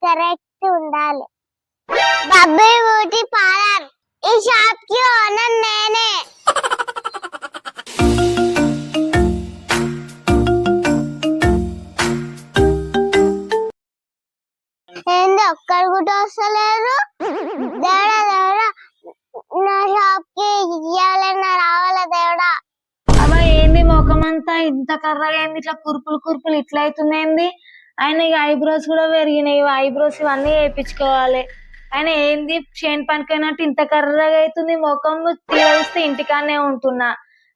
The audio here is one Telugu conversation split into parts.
కరెక్ట్ ఉండాలి. బబ్బీ బ్యూటీ పార్లర్, ఈ షాప్ కి ఓనర్ నేనే. ఏంది ఒక్కరు కూడా వస్తలేరు? దేవుడా దేవుడా, నా షాప్ కి ఇయ్యాలన్నా రావాలా దేవుడా. అబ్బా ఏంది ముఖమంతా ఇంత కర్రగా ఏంది, ఇట్లా కురుపులు కురుపులు ఇట్లా అవుతుందేంది? ఆయన ఇక ఐబ్రోస్ కూడా పెరిగినాయి, ఐబ్రోస్ ఇవన్నీ వేయించుకోవాలి. ఆయన ఏంది చేను పనికైనట్టు ఇంత కర్రగా అవుతుంది ముఖం, తీస్తే ఇంటికానే ఉంటున్నా.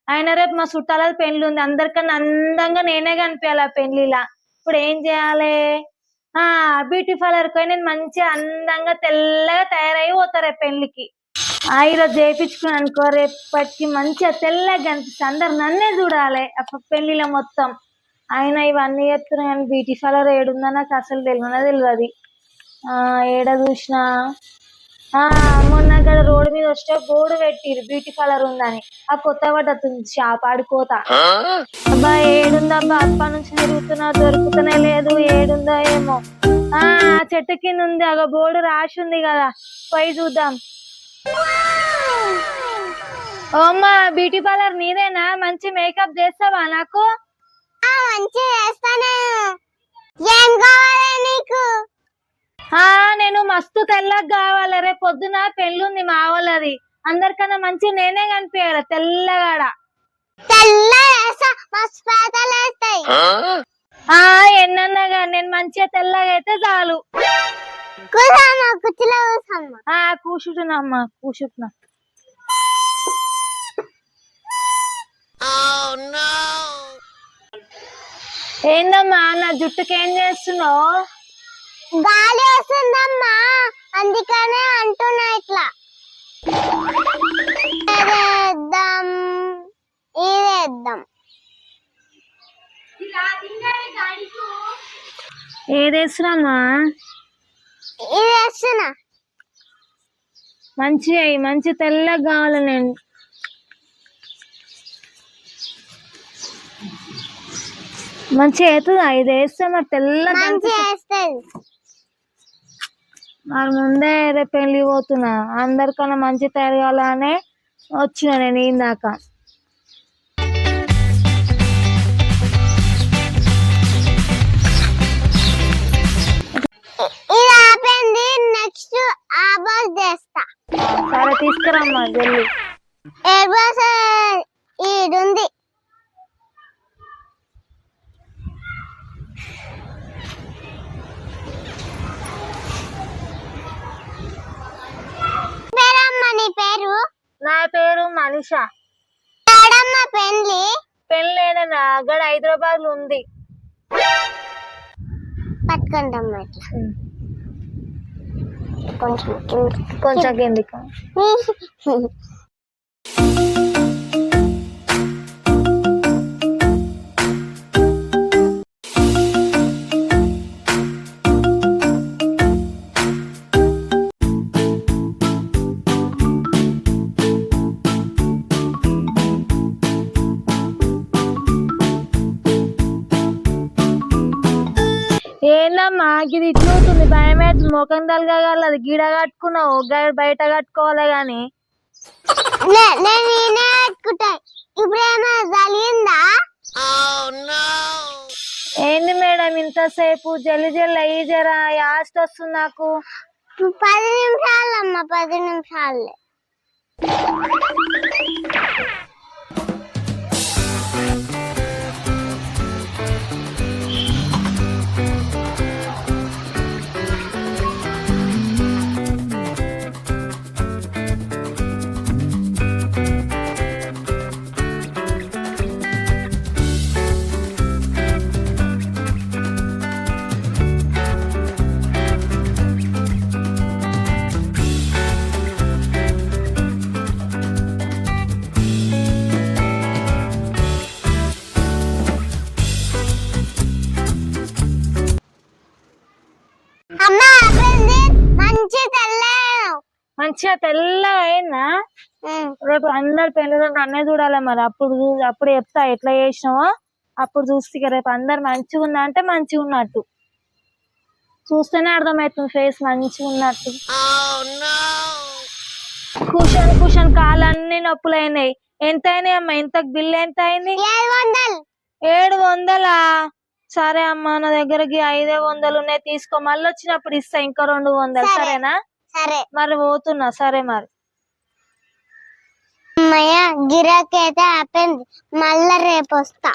ఆయన రేపు మా చుట్టాల పెళ్లి ఉంది, అందరికన్నా అందంగా నేనే కనిపించాలి ఆ పెళ్లిలా. ఇప్పుడు ఏం చేయాలి? బ్యూటీ పార్లర్ పోయి నేను మంచిగా అందంగా తెల్లగా తయారయ్యి పోతా రేపు పెళ్లికి. ఈరోజు చేయించుకుని అనుకో, రేపటికి మంచిగా తెల్లగా కనిపిస్తుంది, అందరు నన్నే చూడాలి పెళ్లిలో మొత్తం. ఆయన ఇవన్నీ చెప్తున్నా కానీ బ్యూటీ పార్లర్ ఏడుందో నాకు అసలు తెలియదు. ఏడ చూసినా మొన్న అక్కడ రోడ్డు మీద వస్తే బోర్డు పెట్టిరు బ్యూటీ పార్లర్ ఉందని. ఆ కొత్త పడ్డతుంది షాప్, ఆడుకోతా. అబ్బా ఏడుందబ్బా, అప్పటి నుంచి తిరుగుతున్నా దొరుకుతూనే లేదు, ఏడుందో ఏమో. చెట్టు కింద ఉంది, అగ బోర్డు రాసి ఉంది కదా, పోయి చూద్దాం. ఓమ్మా బ్యూటీ పార్లర్ నీదేనా? మంచి మేకప్ చేస్తావా నాకు? మంచి చేస్తాను. ఏం కావాలి నీకు? నేను మస్తు తెల్లగా కావాలి, రేపు పొద్దున పెళ్ళుంది మా వాళ్ళది, అందరికన్నా మంచి నేనే కనిపించాలి తెల్లగాడ. ఎన్నగా నేను మంచిగా తెల్లగా అయితే చాలు. కూర్చుంటున్నా కూర్చుంటున్నా. ఏందమ్మా నా జుట్టుకి ఏం చేస్తున్నావు? గాలి వస్తుందమ్మా, అందుకనే అంటున్నా ఇట్లా. ఇదేద్దాం. ఏదేస్తున్నా? ఇదేస్తున్నా. మంచి తెల్లగా కావాలి నేను. మంచి అవుతుందా ఇది వేస్తే? మరి తెల్లగా మరి ముందే రేపు పెళ్లి పోతున్నా, అందరికన్నా మంచి తయారు కావాలనే వచ్చిన నేను ఇందాక. సరే తీసుకురమ్మా జల్లి. ఈడుంది. నీ పేరు? నా పేరు మనిష. పెళ్లి అక్కడ హైదరాబాద్ లో ఉంది. పట్టుకోండి అమ్మా, కొంచెం కిందికి. ఏందమ్మా ఇది ఇట్లుంటుంది, భయం అవుతుంది, ముఖం తలగల అది గిడ కట్టుకున్నావు, బయట కట్టుకోవాలి గాని. ఏంది మేడం ఇంతసేపు? జల్లి జల్లి అయ్యి జరా, యాస్ట్ వస్తుంది నాకు. 10 నిమిషాలమ్మా, 10 నిమిషాలు. మంచిగా తెల్లగా అయిందా? రేపు అందరు పెళ్ళి అన్నీ చూడాలి మరి, అప్పుడు చెప్తా ఎట్లా చేసినావో. అప్పుడు చూస్తే రేపు అందరు మంచిగా ఉందా అంటే మంచిగా ఉన్నట్టు. చూస్తేనే అర్థమవుతుంది ఫేస్ మంచిగా ఉన్నట్టు. కుషన్ కుషన్ కాళ్ళన్నీ నొప్పులైనాయి. ఎంత అయినాయి అమ్మ? ఎంత బిల్ ఎంత అయింది? 700. 700. సరే అమ్మ, నా దగ్గరకి 500 ఉన్నాయి, తీసుకో, మళ్ళీ వచ్చినప్పుడు ఇస్తా ఇంకో 200. సరే. సరేనా? సరే మరి పోతున్నా. సరే మరి. అమ్మయ్య గిరాకీ అయితే అయిపోయింది, మళ్ళా రేపు వస్తా.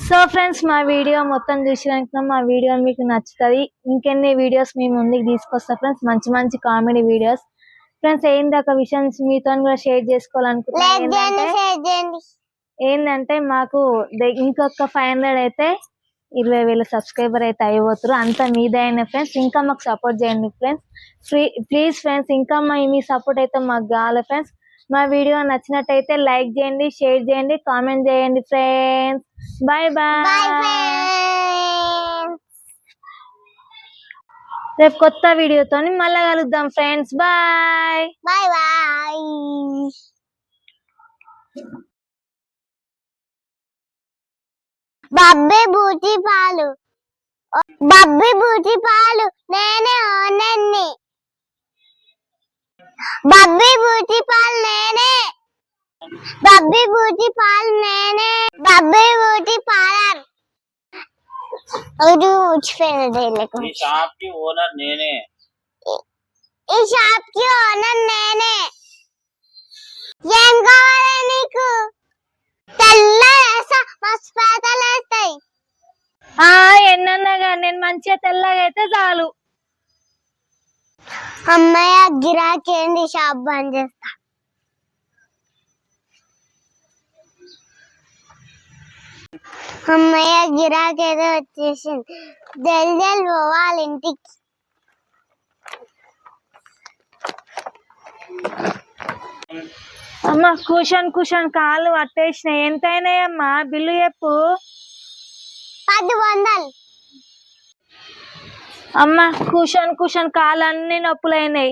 సో ఫ్రెండ్స్, మా వీడియో మొత్తం చూసినాక మా వీడియో మీకు నచ్చుతుంది. ఇంకెన్ని వీడియోస్ మీ ముందుకు తీసుకొస్తా ఫ్రెండ్స్, మంచి మంచి కామెడీ వీడియోస్. ఫ్రెండ్స్, ఏందొక విషయం మీతో కూడా షేర్ చేసుకోవాలనుకుంటున్నాను. ఏంటంటే మాకు ఇంకొక 500 అయితే 20,000 సబ్స్క్రైబర్ అయితే అయిపోతారు. అంతా మీదైనా ఫ్రెండ్స్, ఇంకా మాకు సపోర్ట్ చేయండి ఫ్రెండ్స్. ప్లీజ్ ఫ్రెండ్స్, ఇంకా మీ సపోర్ట్ అయితే మాకు కావాలి ఫ్రెండ్స్. మా వీడియో నచ్చినట్టయితే లైక్ చేయండి, షేర్ చేయండి, కామెంట్ చేయండి ఫ్రెండ్స్. Bye bye. రేపు కొత్త వీడియోతో మళ్ళా కలుద్దాం ఫ్రెండ్స్. Bye bye bye. బబ్బీ బూటీ పాలు, బబ్బీ బూటీ పాలు, నేనే ఓనర్ని. బబ్బీ బూటీ పాలు నేనే, బబ్బీ బూటీ పాలు నేనే, బబ్బీ బూటీ పాలర్. ఈ షాప్ కి ఓనర్ నేనే. ఈ షాప్ కి ఓనర్ నేనే. ఏం కావాలి నీకు? తెల్ల మస్తు పేదలు వేస్తాయి. ఎన్నగా నేను మంచిగా తెల్లగా అయితే చాలు. అమ్మయ్య గిరాకీ ఏంది, షాప్ బంద్ చేస్తా. అమ్మయ్య గిరాకీ ఏదో వచ్చేసింది, జల్దీ పోవాలి ఇంటికి. అమ్మ, కుషన్ కుషన్ కాళ్ళు పట్టేసినాయి. ఎంత అయినాయమ్మా? బిల్లు చెప్పు. 1000. అమ్మ, కుషన్ కుషన్ కాళ్ళు అన్ని నొప్పులైనాయి.